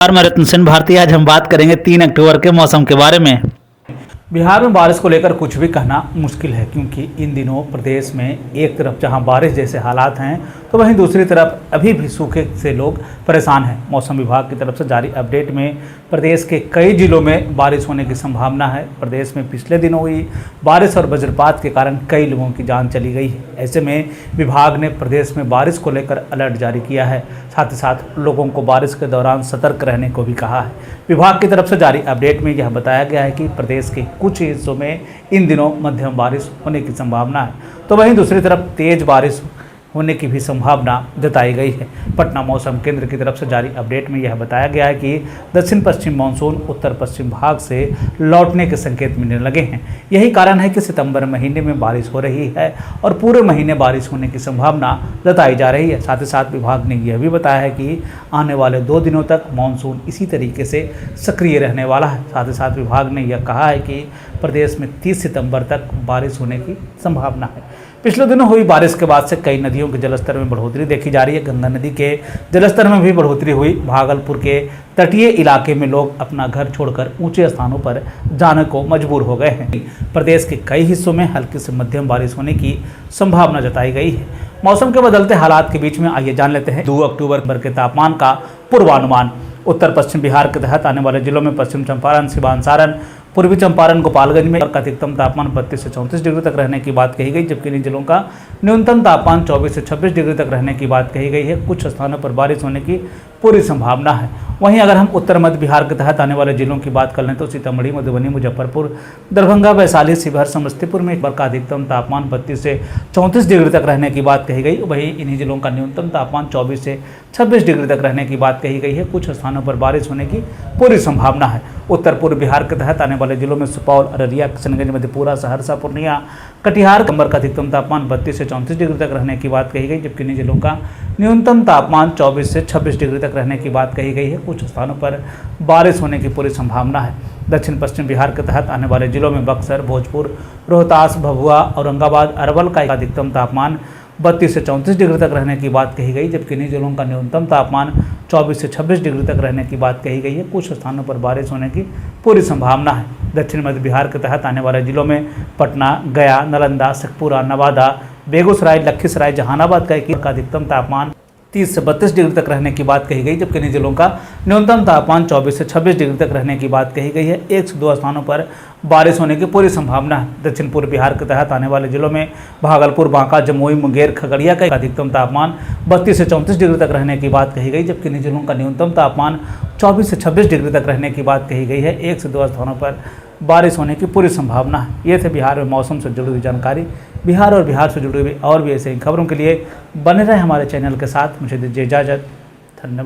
नमस्कार, मैं रत्न सेन भारती। आज हम बात करेंगे 3 अक्टूबर के मौसम के बारे में। बिहार में बारिश को लेकर कुछ भी कहना मुश्किल है, क्योंकि इन दिनों प्रदेश में एक तरफ जहां बारिश जैसे हालात हैं तो वहीं दूसरी तरफ अभी भी सूखे से लोग परेशान हैं। मौसम विभाग की तरफ से जारी अपडेट में प्रदेश के कई जिलों में बारिश होने की संभावना है। प्रदेश में पिछले दिनों हुई बारिश और वज्रपात के कारण कई लोगों की जान चली गई है। ऐसे में विभाग ने प्रदेश में बारिश को लेकर अलर्ट जारी किया है। साथ ही साथ लोगों को बारिश के दौरान सतर्क रहने को भी कहा है। विभाग की तरफ से जारी अपडेट में यह बताया गया है कि प्रदेश के कुछ हिस्सों में इन दिनों मध्यम बारिश होने की संभावना है, तो वहीं दूसरी तरफ तेज बारिश होने की भी संभावना जताई गई है। पटना मौसम केंद्र की तरफ से जारी अपडेट में यह बताया गया है कि दक्षिण पश्चिम मानसून उत्तर पश्चिम भाग से लौटने के संकेत मिलने लगे हैं। यही कारण है कि सितंबर महीने में बारिश हो रही है और पूरे महीने बारिश होने की संभावना जताई जा रही है। साथ ही साथ विभाग ने यह भी बताया है कि आने वाले 2 दिनों तक मानसून इसी तरीके से सक्रिय रहने वाला है। साथ ही साथ विभाग ने यह कहा है कि प्रदेश में 30 सितंबर तक बारिश होने की संभावना है। पिछले दिनों हुई बारिश के बाद से कई नदियों के जलस्तर में बढ़ोतरी देखी जा रही है। गंगा नदी के जलस्तर में भी बढ़ोतरी हुई। भागलपुर के तटीय इलाके में लोग अपना घर छोड़कर ऊंचे स्थानों पर जाने को मजबूर हो गए हैं। प्रदेश के कई हिस्सों में हल्की से मध्यम बारिश होने की संभावना जताई गई है। मौसम के बदलते हालात के बीच में आइए जान लेते हैं 2 अक्टूबर के तापमान का पूर्वानुमान। उत्तर पश्चिम बिहार के तहत आने वाले जिलों में पश्चिम चंपारण, सिवान, सारण, पूर्वी चंपारण, गोपालगंज में का अधिकतम तापमान 32 से 34 डिग्री तक रहने की बात कही गई, जबकि इन जिलों का न्यूनतम तापमान 24 से 26 डिग्री तक रहने की बात कही गई है। कुछ स्थानों पर बारिश होने की पूरी संभावना है। वहीं अगर हम उत्तर मध्य बिहार के तहत आने वाले जिलों की बात कर लें तो सीतामढ़ी, मधुबनी, मुजफ्फरपुर, दरभंगा, वैशाली, शिवहर, समस्तीपुर में एक बार का अधिकतम तापमान 32 से 34 डिग्री तक रहने की बात कही गई। वहीं इन्हीं जिलों का न्यूनतम तापमान 24 से 26 डिग्री तक रहने की बात कही गई है। कुछ स्थानों पर बारिश होने की पूरी संभावना है। उत्तर पूर्व बिहार के तहत आने वाले जिलों में सुपौल, अररिया, किशनगंज, मधेपुरा, सहरसा, पूर्णिया, कटिहार, कंबर का अधिकतम तापमान 32 से 34 डिग्री तक रहने की बात कही गई, जबकि इन जिलों का न्यूनतम तापमान 24 से 26 डिग्री तक रहने की बात कही गई है। कुछ स्थानों पर बारिश होने की पूरी संभावना है। दक्षिण पश्चिम बिहार के तहत आने वाले जिलों में बक्सर, भोजपुर, रोहतास, भभुआ, औरंगाबाद, अरवल का अधिकतम तापमान 32 से 34 डिग्री तक रहने की बात कही गई, जबकि इन जिलों का न्यूनतम तापमान 24 से 26 डिग्री तक रहने की बात कही गई है। कुछ स्थानों पर बारिश होने की पूरी संभावना है। दक्षिण मध्य बिहार के तहत आने वाले जिलों में पटना, गया, नालंदा, शेखपुरा, नवादा, बेगूसराय, लखीसराय, जहानाबाद का अधिकतम तापमान 30 से 32 डिग्री तक रहने की बात कही गई, जबकि इन जिलों का न्यूनतम तापमान 24 से 26 डिग्री तक रहने की बात कही गई है। 1 से 2 स्थानों पर बारिश होने की पूरी संभावना है। दक्षिण पूर्व बिहार के तहत आने वाले जिलों में भागलपुर, बांका, जमुई, मुंगेर, खगड़िया का अधिकतम तापमान 32 से 34 डिग्री तक रहने की बात कही गई, जबकि इन जिलों का न्यूनतम तापमान 24 से 26 डिग्री तक रहने की बात कही गई है। 1 से 2 स्थानों पर बारिश होने की पूरी संभावना है। ये थे बिहार में मौसम से जुड़ी हुई जानकारी। बिहार और बिहार से जुड़ी हुई और भी ऐसे ही खबरों के लिए बने रहे हमारे चैनल के साथ। मुझे दीजिए इजाज़त।